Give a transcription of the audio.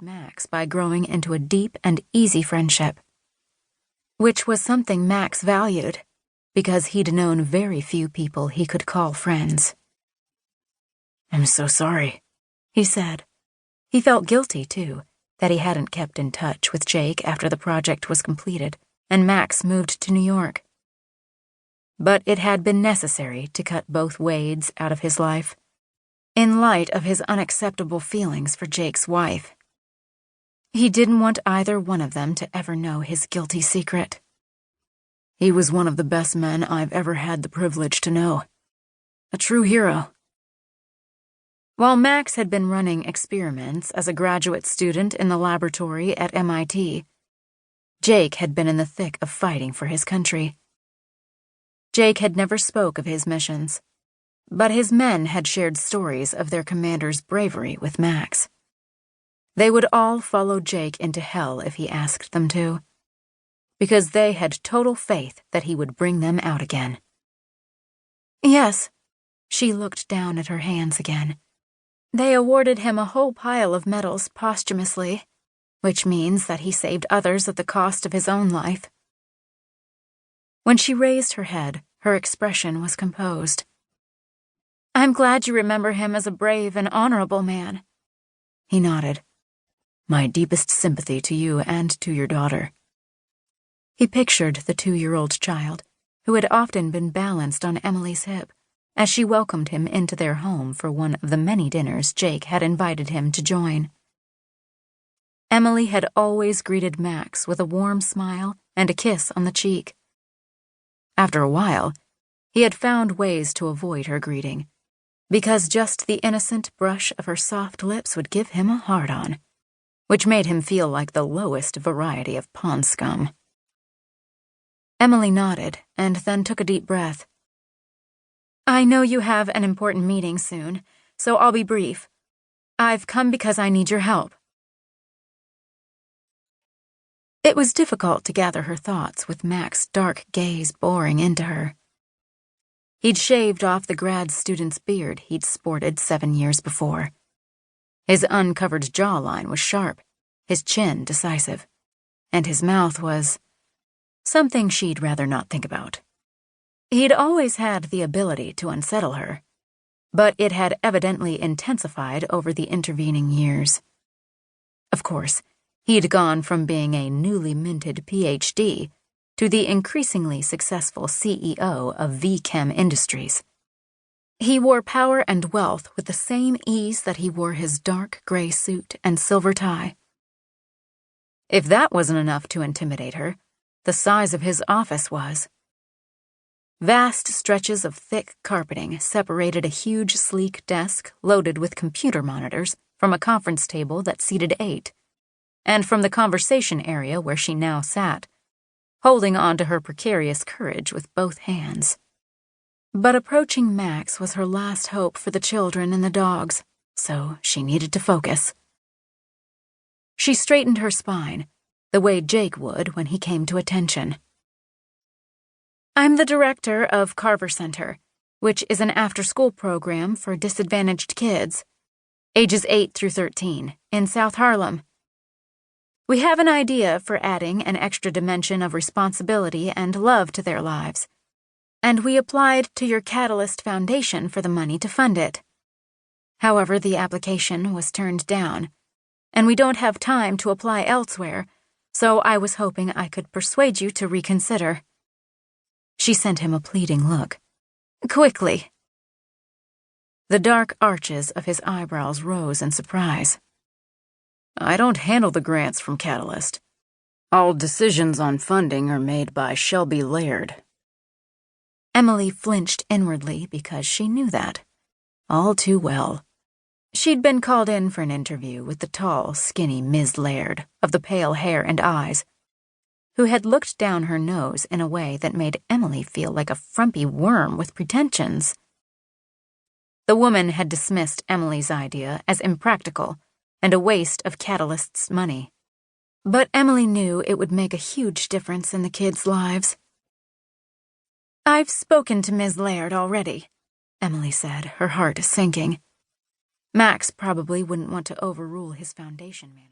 Max by growing into a deep and easy friendship, which was something Max valued because he'd known very few people he could call friends. "I'm so sorry," he said. He felt guilty, too, that he hadn't kept in touch with Jake after the project was completed and Max moved to New York. But it had been necessary to cut both Wades out of his life, in light of his unacceptable feelings for Jake's wife. He didn't want either one of them to ever know his guilty secret. "He was one of the best men I've ever had the privilege to know. A true hero." While Max had been running experiments as a graduate student in the laboratory at MIT, Jake had been in the thick of fighting for his country. Jake had never spoke of his missions, but his men had shared stories of their commander's bravery with Max. They would all follow Jake into hell if he asked them to, because they had total faith that he would bring them out again. "Yes." She looked down at her hands again. "They awarded him a whole pile of medals posthumously, which means that he saved others at the cost of his own life." When she raised her head, her expression was composed. "I'm glad you remember him as a brave and honorable man." He nodded. "My deepest sympathy to you and to your daughter." He pictured the 2-year-old child, who had often been balanced on Emily's hip, as she welcomed him into their home for one of the many dinners Jake had invited him to join. Emily had always greeted Max with a warm smile and a kiss on the cheek. After a while, he had found ways to avoid her greeting, because just the innocent brush of her soft lips would give him a hard-on, which made him feel like the lowest variety of pond scum. Emily nodded and then took a deep breath. "I know you have an important meeting soon, so I'll be brief. I've come because I need your help." It was difficult to gather her thoughts with Max's dark gaze boring into her. He'd shaved off the grad student's beard he'd sported 7 years before. His uncovered jawline was sharp, his chin decisive, and his mouth was something she'd rather not think about. He'd always had the ability to unsettle her, but it had evidently intensified over the intervening years. Of course, he'd gone from being a newly minted PhD to the increasingly successful CEO of V-Chem Industries. He wore power and wealth with the same ease that he wore his dark gray suit and silver tie. If that wasn't enough to intimidate her, the size of his office was. Vast stretches of thick carpeting separated a huge, sleek desk loaded with computer monitors from a conference table that seated 8, and from the conversation area where she now sat, holding on to her precarious courage with both hands. But approaching Max was her last hope for the children and the dogs, so she needed to focus. She straightened her spine, the way Jake would when he came to attention. "I'm the director of Carver Center, which is an after-school program for disadvantaged kids, ages 8 through 13, in South Harlem. We have an idea for adding an extra dimension of responsibility and love to their lives, and we applied to your Catalyst Foundation for the money to fund it. However, the application was turned down, and we don't have time to apply elsewhere, so I was hoping I could persuade you to reconsider." She sent him a pleading look. "Quickly." The dark arches of his eyebrows rose in surprise. "I don't handle the grants from Catalyst. All decisions on funding are made by Shelby Laird." Emily flinched inwardly because she knew that, all too well. She'd been called in for an interview with the tall, skinny Ms. Laird of the pale hair and eyes, who had looked down her nose in a way that made Emily feel like a frumpy worm with pretensions. The woman had dismissed Emily's idea as impractical and a waste of Catalyst's money. But Emily knew it would make a huge difference in the kids' lives. "I've spoken to Ms. Laird already," Emily said, her heart sinking. Max probably wouldn't want to overrule his foundation manager.